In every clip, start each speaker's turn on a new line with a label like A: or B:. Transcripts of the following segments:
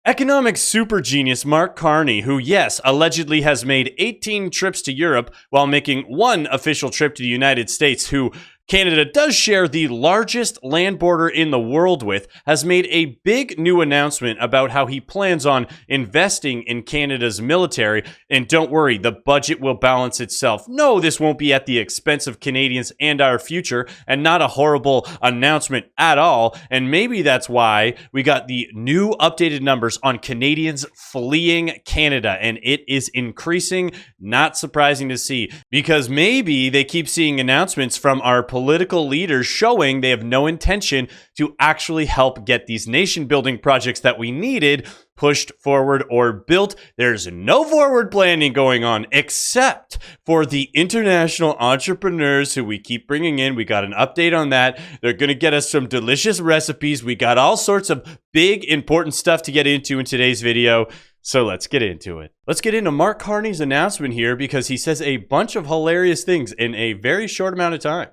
A: Economic super genius Mark Carney, who, yes, allegedly has made 18 trips to Europe while making one official trip to the United States, who Canada does share the largest land border in the world with, has made a big new announcement about how he plans on investing in Canada's military. And don't worry, the budget will balance itself. No, this won't be at the expense of Canadians and our future, and not a horrible announcement at all. And maybe that's why we got the new updated numbers on Canadians fleeing Canada, and it is increasing. Not surprising to see, because maybe they keep seeing announcements from our political leaders showing they have no intention to actually help get these nation building projects that we needed pushed forward or built. There's no forward planning going on except for the international entrepreneurs who we keep bringing in. We got an update on that. They're going to get us some delicious recipes. We got all sorts of big important stuff to get into in today's video. So let's get into it. Let's get into Mark Carney's announcement here, because he says a bunch of hilarious things in a very short amount of time.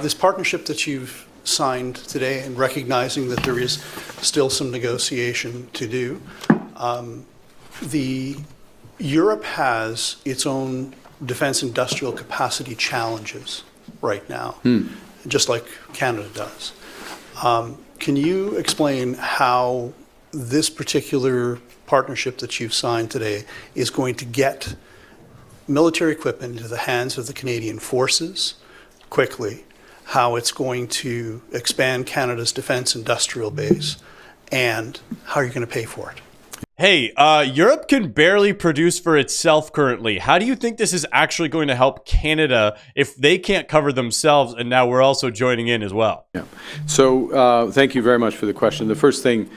B: This partnership that you've signed today, and recognizing that there is still some negotiation to do, Europe has its own defense industrial capacity challenges right now, just like Canada does. Can you explain how this particular partnership that you've signed today is going to get military equipment into the hands of the Canadian forces quickly, how it's going to expand Canada's defense industrial base, and how you're going to pay for it?
A: Hey, Europe can barely produce for itself currently. How do you think this is actually going to help Canada if they can't cover themselves, and now we're also joining in as well?
C: Yeah. So thank you very much for the question. The first thing,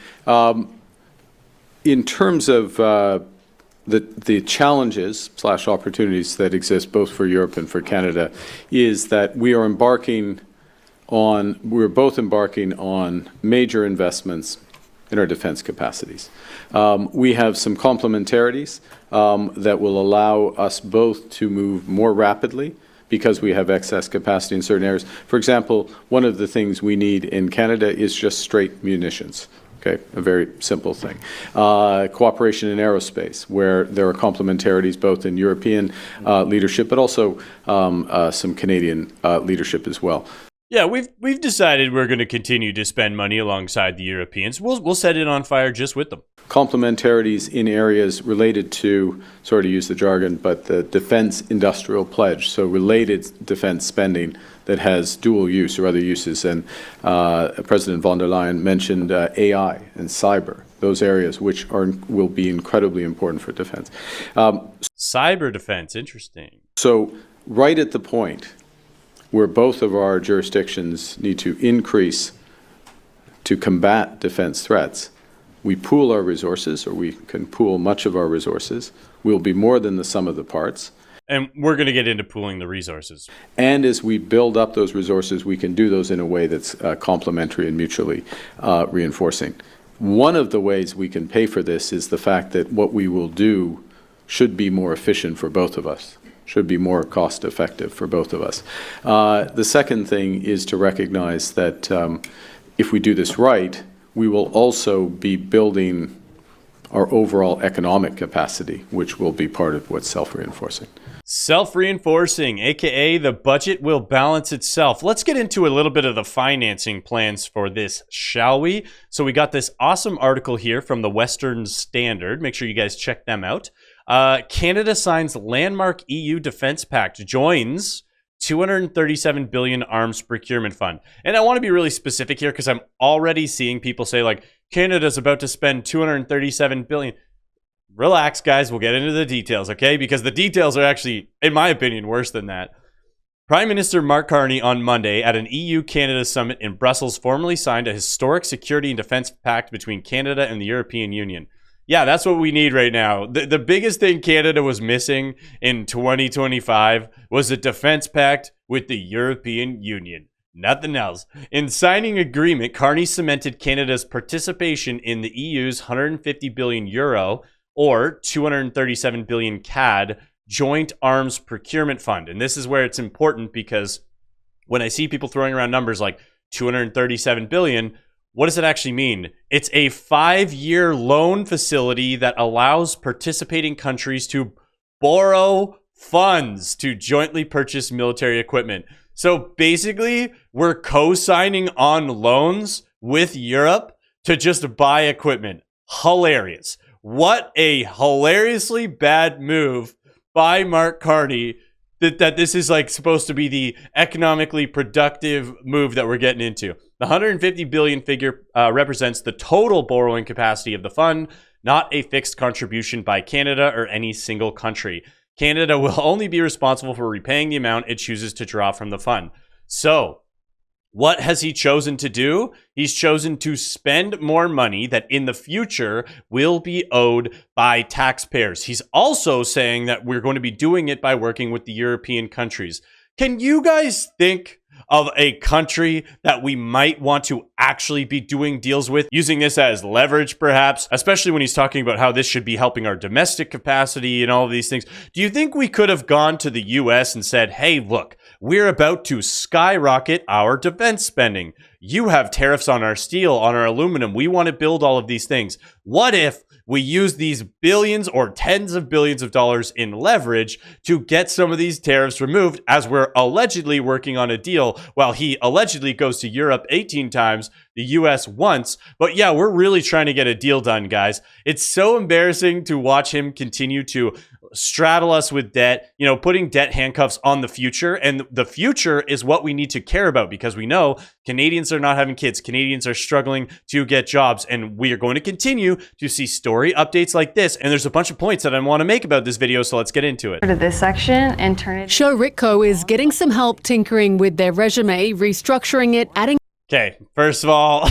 C: in terms of the challenges / opportunities that exist both for Europe and for Canada, is that we're both embarking on major investments in our defense capacities. We have some complementarities that will allow us both to move more rapidly because we have excess capacity in certain areas. For example, one of the things we need in Canada is just straight munitions. Okay, a very simple thing. Cooperation in aerospace, where there are complementarities both in European leadership, but also some Canadian leadership as well.
A: Yeah, we've decided we're going to continue to spend money alongside the Europeans. We'll set it on fire just with them.
C: Complementarities in areas related to, sorry to use the jargon, but the defense industrial pledge, so related defense spending that has dual use or other uses. And President von der Leyen mentioned AI and cyber, those areas which will be incredibly important for defense.
A: Cyber defense, interesting.
C: So right at the point where both of our jurisdictions need to increase to combat defense threats, we pool our resources, or we can pool much of our resources. We'll be more than the sum of the parts.
A: And we're going to get into pooling the resources.
C: And as we build up those resources, we can do those in a way that's complementary and mutually reinforcing. One of the ways we can pay for this is the fact that what we will do should be more efficient for both of us, should be more cost effective for both of us. The second thing is to recognize that if we do this right, we will also be building our overall economic capacity, which will be part of what's self-reinforcing.
A: Self-reinforcing, aka the budget will balance itself. Let's get into a little bit of the financing plans for this, shall we? So we got this awesome article here from the Western Standard. Make sure you guys check them out. Canada signs landmark EU defense pact, joins $237 billion arms procurement fund. And I want to be really specific here because I'm already seeing people say, like, Canada's about to spend $237 billion. Relax, guys. We'll get into the details, okay? Because the details are actually, in my opinion, worse than that. Prime Minister Mark Carney on Monday at an EU-Canada summit in Brussels formally signed a historic security and defense pact between Canada and the European Union. Yeah, that's what we need right now. The biggest thing Canada was missing in 2025 was a defense pact with the European Union. Nothing else. In signing agreement, Carney cemented Canada's participation in the EU's 150 billion euro or 237 billion CAD joint arms procurement fund. And this is where it's important, because when I see people throwing around numbers like 237 billion, what does it actually mean? It's a 5-year loan facility that allows participating countries to borrow funds to jointly purchase military equipment. So basically, we're co-signing on loans with Europe to just buy equipment. Hilarious. What a hilariously bad move by Mark Carney that this is like supposed to be the economically productive move that we're getting into. The 150 billion figure represents the total borrowing capacity of the fund, not a fixed contribution by Canada or any single country. Canada will only be responsible for repaying the amount it chooses to draw from the fund. So, what has he chosen to do? He's chosen to spend more money that in the future will be owed by taxpayers. He's also saying that we're going to be doing it by working with the European countries. Can you guys think of a country that we might want to actually be doing deals with, using this as leverage perhaps, especially when he's talking about how this should be helping our domestic capacity and all of these things? Do you think we could have gone to the US and said, hey, look, we're about to skyrocket our defense spending. You have tariffs on our steel, on our aluminum. We want to build all of these things. What if we use these billions or tens of billions of dollars in leverage to get some of these tariffs removed, as we're allegedly working on a deal while he allegedly goes to Europe 18 times, the US once. But yeah, we're really trying to get a deal done, guys. It's so embarrassing to watch him continue to straddle us with debt, you know, putting debt handcuffs on the future. And the future is what we need to care about, because we know Canadians are not having kids. Canadians are struggling to get jobs. And we are going to continue to see story updates like this. And there's a bunch of points that I want to make about this video, so let's get into it.
D: To this section and turn it.
E: Show Ritco is getting some help tinkering with their resume, restructuring it, adding.
A: Okay, first of all,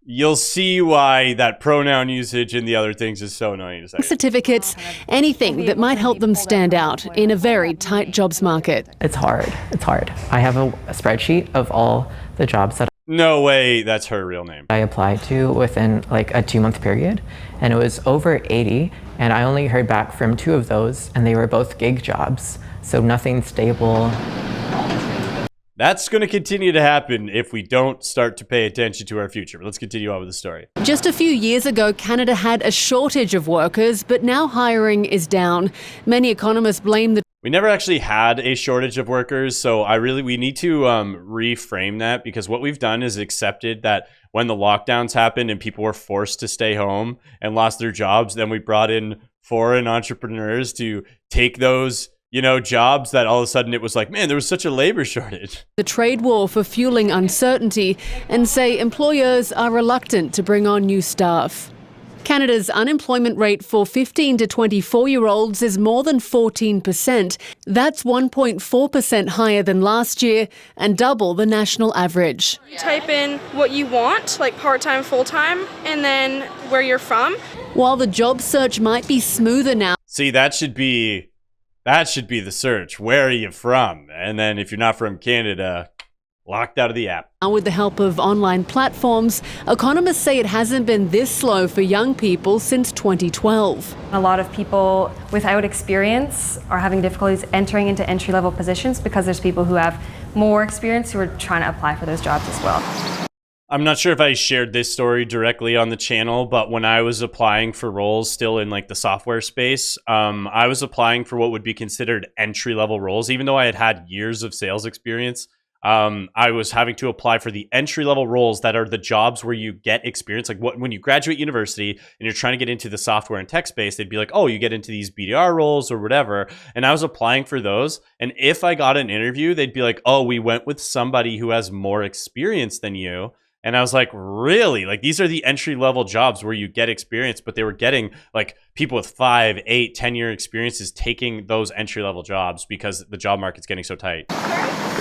A: you'll see why that pronoun usage and the other things is so annoying to say.
E: Certificates, anything that might help them stand out in a very tight jobs market.
F: It's hard. It's hard. I have a spreadsheet of all the jobs that
A: No way that's her real name.
F: I applied to within like a 2-month period, and it was over 80, and I only heard back from 2 of those, and they were both gig jobs, so nothing stable.
A: That's going to continue to happen if we don't start to pay attention to our future. But let's continue on with the story.
E: Just a few years ago, Canada had a shortage of workers, but now hiring is down. Many economists blame the
A: We never actually had a shortage of workers, so we need to reframe that, because what we've done is accepted that when the lockdowns happened and people were forced to stay home and lost their jobs, then we brought in foreign entrepreneurs to take those jobs that all of a sudden it was like, man, there was such a labor shortage.
E: The trade war for fueling uncertainty, and say employers are reluctant to bring on new staff. Canada's unemployment rate for 15 to 24-year-olds is more than 14%. That's 1.4% higher than last year and double the national average.
G: You type in what you want, like part-time, full-time, and then where you're from.
E: While the job search might be smoother now,
A: See, that should be the search. Where are you from? And then if you're not from Canada, locked out of the app.
E: with the help of online platforms, economists say it hasn't been this slow for young people since 2012.
D: A lot of people without experience are having difficulties entering into entry-level positions because there's people who have more experience who are trying to apply for those jobs as well.
A: I'm not sure if I shared this story directly on the channel, but when I was applying for roles still in like the software space, I was applying for what would be considered entry-level roles, even though I had years of sales experience. I was having to apply for the entry-level roles that are the jobs where you get experience. Like when you graduate university and you're trying to get into the software and tech space, they'd be like, oh, you get into these BDR roles or whatever. And I was applying for those. And if I got an interview, they'd be like, oh, we went with somebody who has more experience than you. And I was like, really? Like, these are the entry-level jobs where you get experience, but they were getting like people with 5, 8, 10-year experiences taking those entry-level jobs because the job market's getting so tight.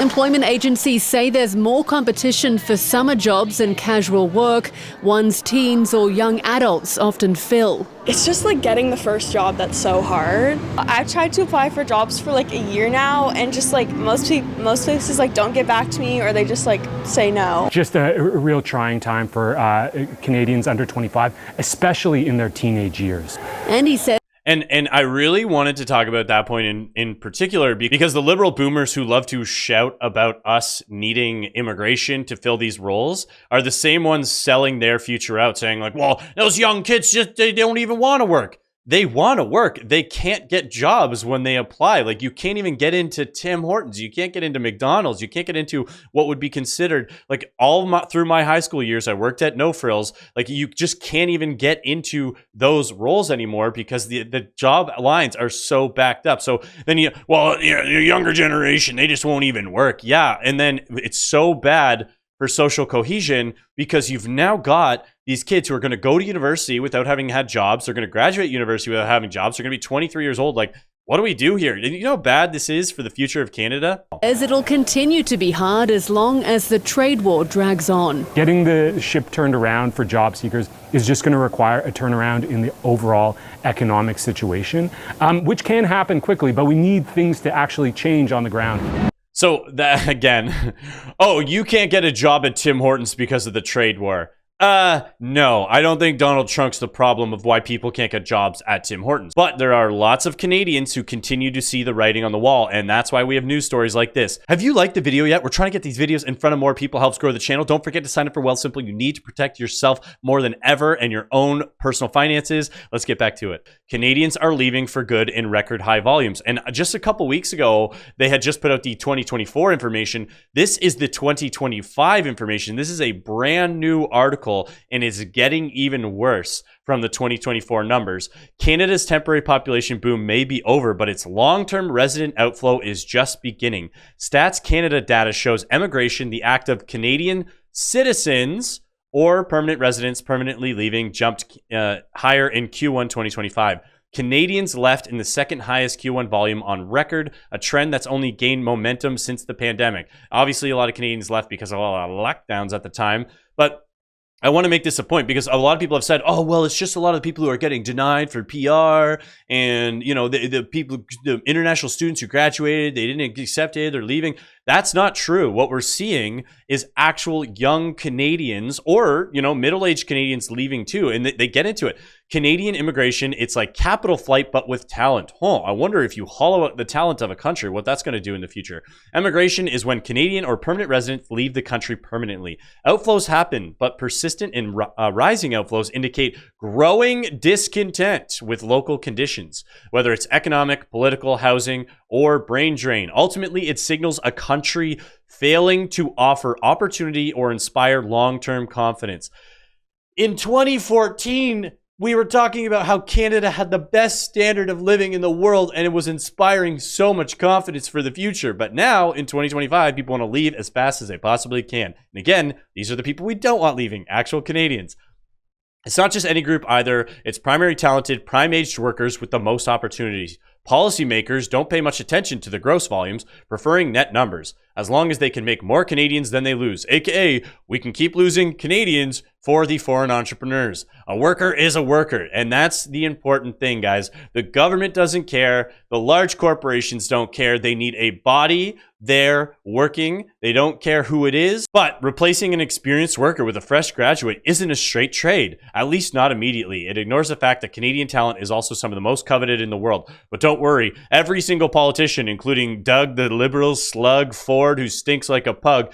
E: Employment agencies say there's more competition for summer jobs and casual work, ones teens or young adults often fill.
G: It's just like getting the first job that's so hard. I've tried to apply for jobs for like a year now, and just like most places like don't get back to me, or they just like say no.
H: Just a real trying time for Canadians under 25, especially in their teenage years.
E: And he said
A: And I really wanted to talk about that point in particular because the liberal boomers who love to shout about us needing immigration to fill these roles are the same ones selling their future out, saying like, well, those young kids they don't even want to work. They want to work. They can't get jobs when they apply. Like, you can't even get into Tim Hortons. You can't get into McDonald's. You can't get into what would be considered like through my high school years. I worked at No Frills. Like, you just can't even get into those roles anymore because the job lines are so backed up. So then your younger generation, they just won't even work. Yeah. And then it's so bad for social cohesion because you've now got these kids who are going to go to university without having had jobs. They're going to graduate university without having jobs. They're going to be 23 years old. Like, what do we do here? You know how bad this is for the future of Canada?
E: As it'll continue to be hard as long as the trade war drags on.
H: Getting the ship turned around for job seekers is just going to require a turnaround in the overall economic situation, which can happen quickly, but we need things to actually change on the ground.
A: So that again, oh, you can't get a job at Tim Hortons because of the trade war. No, I don't think Donald Trump's the problem of why people can't get jobs at Tim Hortons. But there are lots of Canadians who continue to see the writing on the wall, and that's why we have news stories like this. Have you liked the video yet? We're trying to get these videos in front of more people, helps grow the channel. Don't forget to sign up for Wealthsimple. You need to protect yourself more than ever and your own personal finances. Let's get back to it. Canadians are leaving for good in record high volumes. And just a couple weeks ago, they had just put out the 2024 information. This is the 2025 information. This is a brand new article and is getting even worse from the 2024 numbers. Canada's temporary population boom may be over, but its long-term resident outflow is just beginning. Stats Canada data shows emigration, the act of Canadian citizens or permanent residents permanently leaving, jumped higher in Q1 2025. Canadians left in the second highest Q1 volume on record, a trend that's only gained momentum since the pandemic. Obviously, a lot of Canadians left because of a lot of lockdowns at the time, but I want to make this a point because a lot of people have said, oh, well, it's just a lot of the people who are getting denied for PR and, you know, the international students who graduated, they didn't get accepted, they're leaving. That's not true. What we're seeing is actual young Canadians or, you know, middle-aged Canadians leaving too. And they get into it. Canadian immigration, it's like capital flight, but with talent. I wonder if you hollow out the talent of a country, what that's going to do in the future. Emigration is when Canadian or permanent residents leave the country permanently. Outflows happen, but persistent and rising outflows indicate growing discontent with local conditions, whether it's economic, political, housing, or brain drain. Ultimately, it signals a country failing to offer opportunity or inspire long-term confidence. In 2014, we were talking about how Canada had the best standard of living in the world and it was inspiring so much confidence for the future. But now in 2025, people want to leave as fast as they possibly can. And again, these are the people we don't want leaving, actual Canadians. It's not just any group either. It's primary talented, prime-aged workers with the most opportunities. Policymakers don't pay much attention to the gross volumes, preferring net numbers, as long as they can make more Canadians than they lose. AKA, we can keep losing Canadians for the foreign entrepreneurs. A worker is a worker, and that's the important thing, guys. The government doesn't care. The large corporations don't care. They need a body there working. They don't care who it is. But replacing an experienced worker with a fresh graduate isn't a straight trade, at least not immediately. It ignores the fact that Canadian talent is also some of the most coveted in the world. But don't worry, every single politician, including Doug the liberal slug Ford, who stinks like a pug,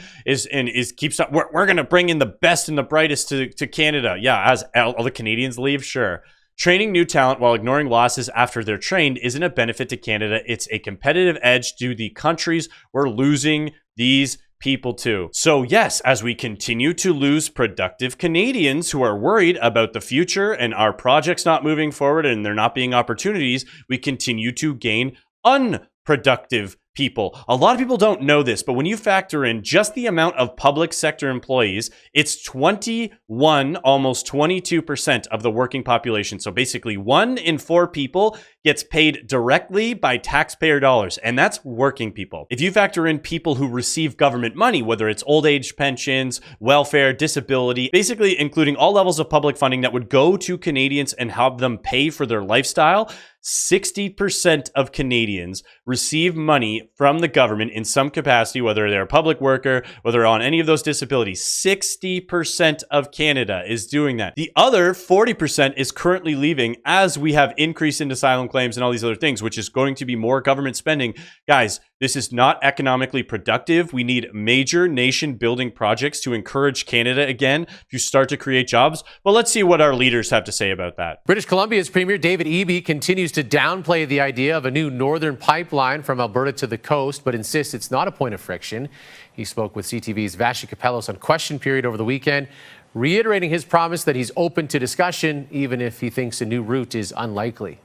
A: keeps up. We're going to bring in the best and the brightest to Canada. Yeah, as all the Canadians leave, sure. Training new talent while ignoring losses after they're trained isn't a benefit to Canada. It's a competitive edge to the countries we're losing these people to. So yes, as we continue to lose productive Canadians who are worried about the future and our projects not moving forward and there not being opportunities, we continue to gain unproductive people. A lot of people don't know this, but when you factor in just the amount of public sector employees, it's 21, almost 22% of the working population. So basically 1 in 4 people gets paid directly by taxpayer dollars, and that's working people. If you factor in people who receive government money, whether it's old age pensions, welfare, disability, basically including all levels of public funding that would go to Canadians and have them pay for their lifestyle, 60% of Canadians receive money from the government in some capacity, whether they're a public worker, whether they're on any of those disabilities. 60% of Canada is doing that. The other 40% is currently leaving as we have increase in asylum claims and all these other things, which is going to be more government spending. Guys, this is not economically productive. We need major nation building projects to encourage Canada again to start to create jobs. But let's see what our leaders have to say about that.
I: British Columbia's Premier David Eby continues to downplay the idea of a new northern pipeline from Alberta to the coast, but insists it's not a point of friction. He spoke with CTV's Vashi Kapelos on Question Period over the weekend, reiterating his promise that he's open to discussion, even if he thinks a new route is unlikely.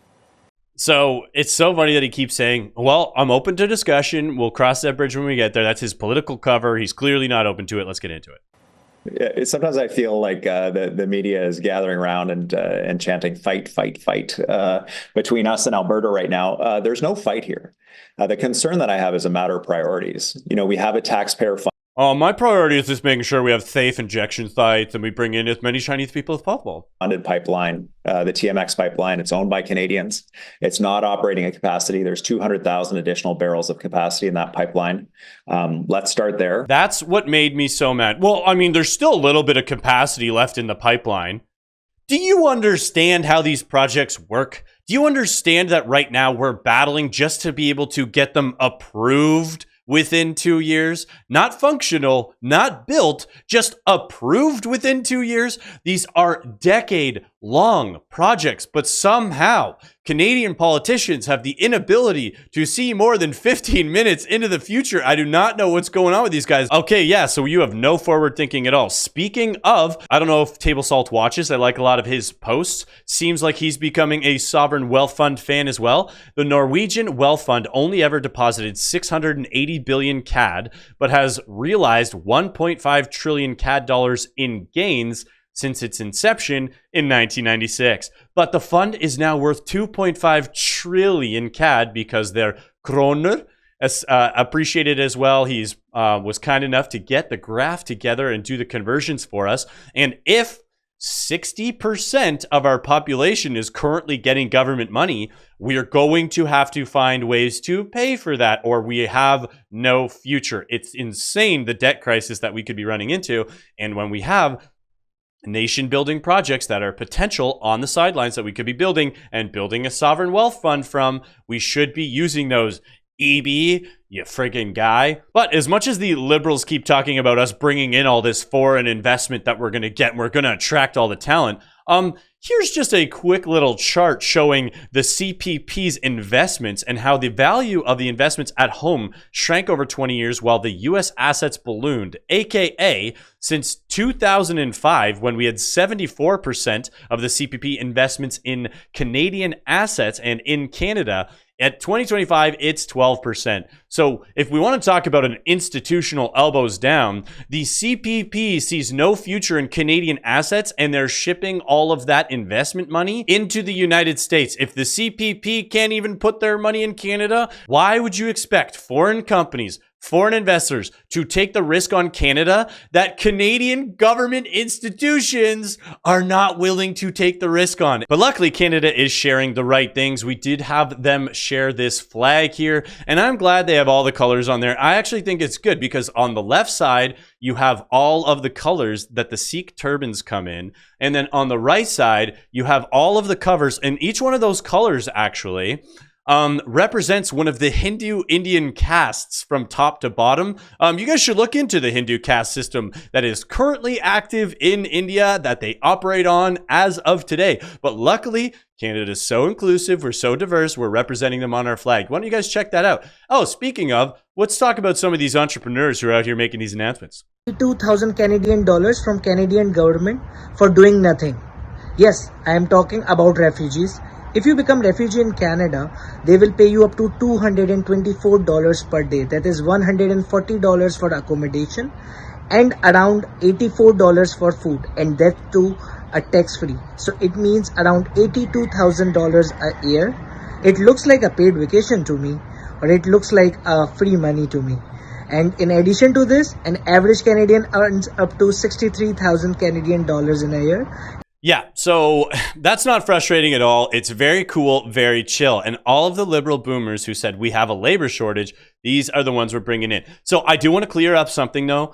A: So it's so funny that he keeps saying, well, I'm open to discussion. We'll cross that bridge when we get there. That's his political cover. He's clearly not open to it. Let's get into it.
J: Sometimes I feel like the media is gathering around and chanting fight, fight, fight between us and Alberta right now. There's no fight here. The concern that I have is a matter of priorities. We have a taxpayer fund.
A: My priority is just making sure we have safe injection sites and we bring in as many Chinese people as possible.
J: Funded pipeline, the TMX pipeline, it's owned by Canadians. It's not operating at capacity. There's 200,000 additional barrels of capacity in that pipeline. Let's start there.
A: That's what made me so mad. Well, I mean, there's still a little bit of capacity left in the pipeline. Do you understand how these projects work? Do you understand that right now we're battling just to be able to get them approved within 2 years? Not functional, not built, just approved within 2 years. These are decade-long projects, but somehow Canadian politicians have the inability to see more than 15 minutes into the future. I do not know what's going on with these guys. Okay, yeah, so you have no forward thinking at all. Speaking of, I don't know if Table Salt watches. I like a lot of his posts. Seems like he's becoming a sovereign wealth fund fan as well. The Norwegian wealth fund only ever deposited 680 billion CAD, but has realized 1.5 trillion CAD dollars in gains since its inception in 1996. But the fund is now worth 2.5 trillion CAD because their kroner appreciated as well. He's was kind enough to get the graph together and do the conversions for us. And if 60% of our population is currently getting government money, we are going to have to find ways to pay for that, or we have no future. It's insane, the debt crisis that we could be running into. And when we have nation building projects that are potential on the sidelines that we could be building and building a sovereign wealth fund from, we should be using those. EB, you friggin' guy. But as much as the Liberals keep talking about us bringing in all this foreign investment that we're going to get and we're going to attract all the talent, here's just a quick little chart showing the CPP's investments and how the value of the investments at home shrank over 20 years while the U.S. assets ballooned, aka since 2005, when we had 74% of the CPP investments in Canadian assets and in Canada. At 2025, it's 12%. So if we want to talk about an institutional elbows down, the CPP sees no future in Canadian assets and they're shipping all of that investment money into the United States. If the CPP can't even put their money in Canada, why would you expect foreign companies, foreign investors to take the risk on Canada that Canadian government institutions are not willing to take the risk on? But luckily, Canada is sharing the right things. We did have them share this flag here, and I'm glad they have all the colors on there. I actually think it's good because on the left side, you have all of the colors that the Sikh turbans come in. And then on the right side, you have all of the covers, and each one of those colors actually represents one of the Hindu Indian castes from top to bottom. You guys should look into the Hindu caste system that is currently active in India that they operate on as of today. But luckily, Canada is so inclusive. We're so diverse. We're representing them on our flag. Why don't you guys check that out? Oh, speaking of, let's talk about some of these entrepreneurs who are out here making these announcements.
K: 2,000 Canadian dollars from Canadian government for doing nothing. Yes, I am talking about refugees. If you become refugee in Canada, they will pay you up to $224 per day. That is $140 for accommodation and around $84 for food, and that too a tax-free. So it means around $82,000 a year. It looks like a paid vacation to me, or it looks like free money to me. And in addition to this, an average Canadian earns up to 63,000 Canadian dollars in a year.
A: Yeah, so that's not frustrating at all. It's very cool, very chill. And all of the liberal boomers who said we have a labor shortage, these are the ones we're bringing in. So I do want to clear up something though.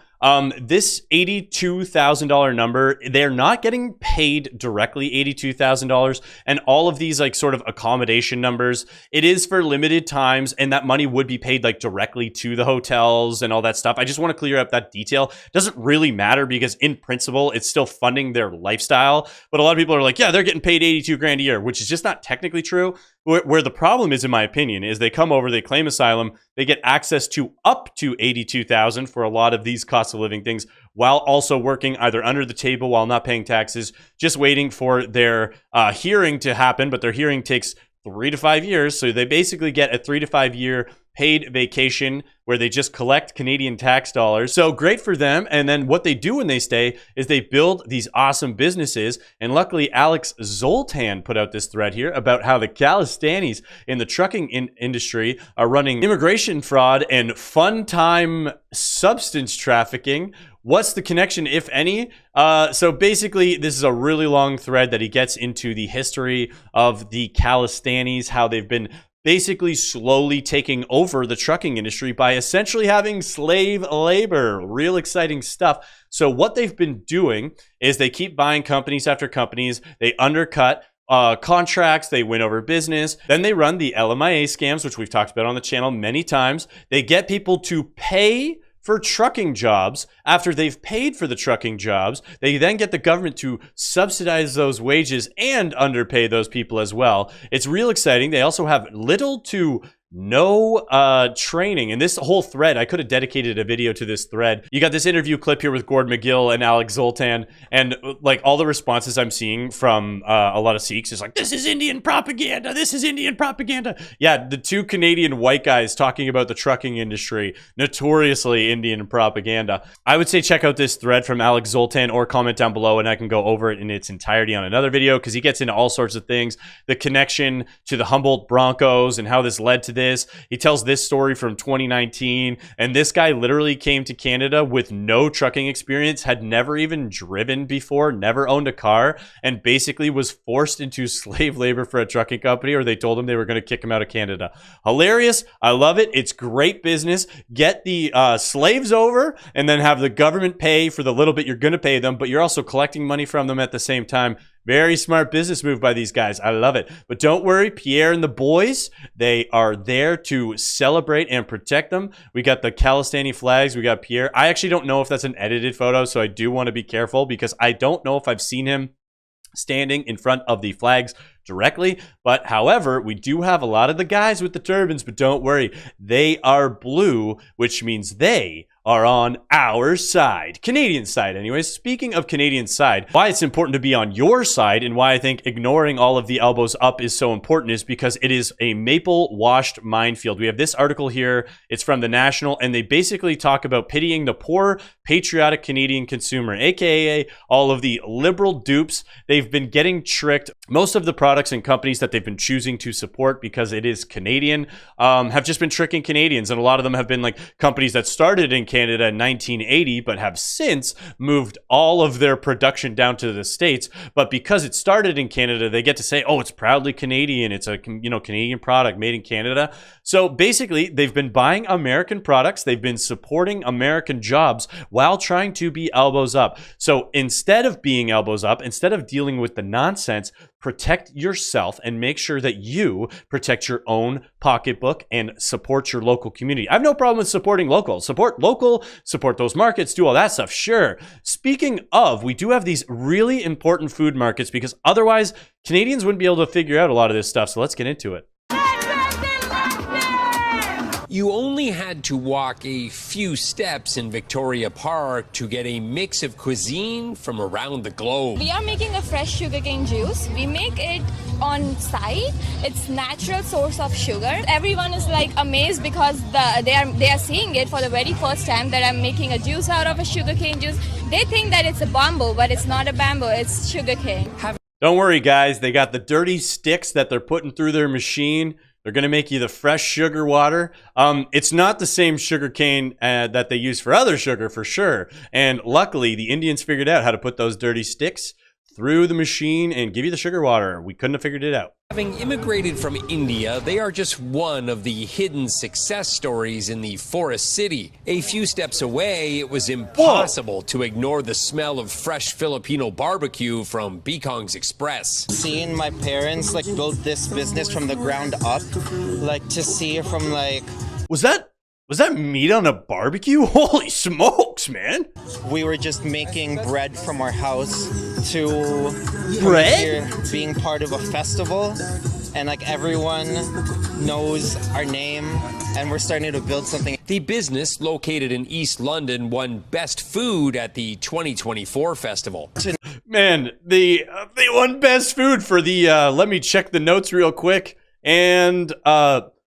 A: This $82,000 number, they're not getting paid directly $82,000. And all of these like sort of accommodation numbers, it is for limited times, and that money would be paid like directly to the hotels and all that stuff. I just want to clear up that detail. It doesn't really matter because in principle, it's still funding their lifestyle. But a lot of people are like, yeah, they're getting paid 82 grand a year, which is just not technically true. Where the problem is, in my opinion, is they come over, they claim asylum, they get access to up to 82,000 for a lot of these cost of living things, while also working either under the table while not paying taxes, just waiting for their hearing to happen. But their hearing takes 3 to 5 years, so they basically get a 3 to 5 year paid vacation where they just collect Canadian tax dollars. So great for them. And then what they do when they stay is they build these awesome businesses. And luckily, Alex Zoltan put out this thread here about how the Calistanis in the trucking industry are running immigration fraud and fun time substance trafficking. What's the connection, if any? So basically, this is a really long thread that he gets into the history of the Calistanis, how they've been basically slowly taking over the trucking industry by essentially having slave labor. Real exciting stuff. So what they've been doing is they keep buying companies after companies. They undercut contracts, they win over business. Then they run the LMIA scams, which we've talked about on the channel many times. They get people to pay for trucking jobs. After they've paid for the trucking jobs, they then get the government to subsidize those wages and underpay those people as well. It's real exciting. They also have little to no training. And this whole thread, I could have dedicated a video to this thread. You got this interview clip here with Gord McGill and Alex Zoltan, and like all the responses I'm seeing from a lot of Sikhs is like, this is Indian propaganda, this is Indian propaganda. Yeah, the two Canadian white guys talking about the trucking industry, notoriously Indian propaganda. I would say check out this thread from Alex Zoltan or comment down below and I can go over it in its entirety on another video, because he gets into all sorts of things, the connection to the Humboldt Broncos and how this led to this. He tells this story from 2019, and this guy literally came to Canada with no trucking experience, had never even driven before, never owned a car, and basically was forced into slave labor for a trucking company, or they told him they were going to kick him out of Canada. Hilarious. I love it. It's great business. Get the slaves over and then have the government pay for the little bit you're going to pay them, but you're also collecting money from them at the same time. Very smart business move by these guys. I love it. But don't worry, Pierre and the boys, they are there to celebrate and protect them. We got the Calistani flags. We got Pierre. I actually don't know if that's an edited photo, so I do want to be careful because I don't know if I've seen him standing in front of the flags directly. But however, we do have a lot of the guys with the turbans, but don't worry, they are blue, which means they are on our side. Canadian side, anyways. Speaking of Canadian side, why it's important to be on your side and why I think ignoring all of the elbows up is so important is because it is a maple-washed minefield. We have this article here. It's from The National, and they basically talk about pitying the poor, patriotic Canadian consumer, aka all of the liberal dupes. They've been getting tricked. Most of the products and companies that they've been choosing to support because it is Canadian have just been tricking Canadians, and a lot of them have been like companies that started in Canada in 1980 but have since moved all of their production down to the States. But because it started in Canada, they get to say, oh, it's proudly Canadian, it's a Canadian product made in Canada. So basically they've been buying American products, they've been supporting American jobs while trying to be elbows up. So instead of being elbows up, instead of dealing with the nonsense, protect yourself and make sure that you protect your own pocketbook and support your local community. I have no problem with supporting local. Support local, support those markets, do all that stuff, sure. Speaking of, we do have these really important food markets because otherwise Canadians wouldn't be able to figure out a lot of this stuff. So let's get into it.
L: You only had to walk a few steps in Victoria Park to get a mix of cuisine from around the globe.
M: We are making a fresh sugarcane juice. We make it on site. It's natural source of sugar. Everyone is like amazed because they are seeing it for the very first time that I'm making a juice out of a sugarcane juice. They think that it's a bamboo, but it's not a bamboo, it's sugarcane.
A: Don't worry, guys. They got the dirty sticks that they're putting through their machine. They're going to make you the fresh sugar water. It's not the same sugar cane that they use for other sugar, for sure. And luckily, the Indians figured out how to put those dirty sticks through the machine and give you the sugar water. We couldn't have figured it out.
L: Having immigrated from India, they are just one of the hidden success stories in the forest city. A few steps away, it was impossible to ignore the smell of fresh Filipino barbecue from Bicong's Express.
N: Seeing my parents like build this business from the ground up, like to see it from like...
A: Was that meat on a barbecue? Holy smokes, man.
N: We were just making bread from our house to
A: bread
N: here, being part of a festival, and like everyone knows our name, and we're starting to build something.
L: The business, located in East London, won Best Food at the 2024 festival.
A: Man, they won Best Food for the, let me check the notes real quick, and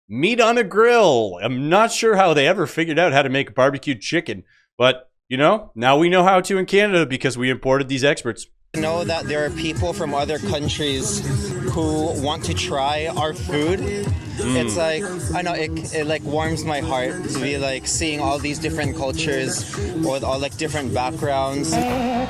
A: meat on a grill. I'm not sure how they ever figured out how to make barbecued chicken, but you know, now we know how to in Canada because we imported these experts.
N: To know that there are people from other countries who want to try our food. It's like, I know, it like warms my heart to be like seeing all these different cultures with all like different backgrounds.
L: The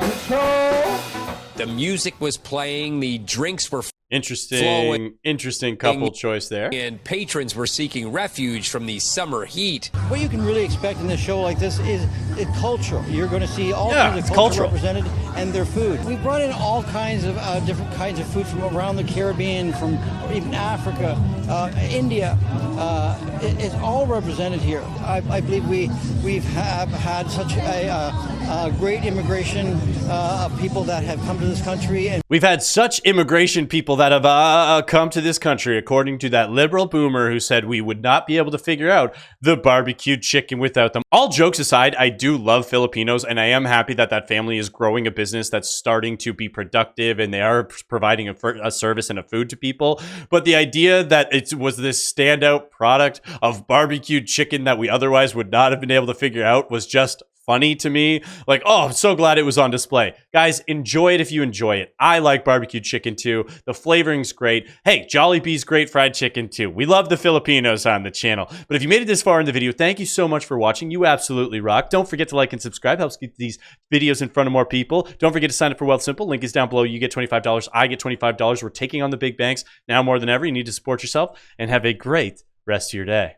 L: music was playing, the drinks were
A: Interesting couple choice there.
L: And patrons were seeking refuge from the summer heat.
O: What you can really expect in a show like this is it's cultural. You're going to see all kinds of culture represented and their food. We brought in all kinds of different kinds of food from around the Caribbean, from even Africa, India. It's all represented here. I believe we've had such a great immigration of people that have come to this country. And
A: we've had such immigration people that have come to this country, according to that liberal boomer who said we would not be able to figure out the barbecued chicken without them. All jokes aside, I do love Filipinos, and I am happy that that family is growing a business that's starting to be productive, and they are providing a service and a food to people. But the idea that it was this standout product of barbecued chicken that we otherwise would not have been able to figure out was just funny to me. Like, oh, I'm so glad it was on display. Guys, enjoy it if you enjoy it. I like barbecue chicken too. The flavoring's great. Hey, Jollibee's great fried chicken too. We love the Filipinos on the channel. But if you made it this far in the video, thank you so much for watching. You absolutely rock. Don't forget to like and subscribe. Helps get these videos in front of more people. Don't forget to sign up for Wealth Simple. Link is down below. You get $25. I get $25. We're taking on the big banks now more than ever. You need to support yourself and have a great rest of your day.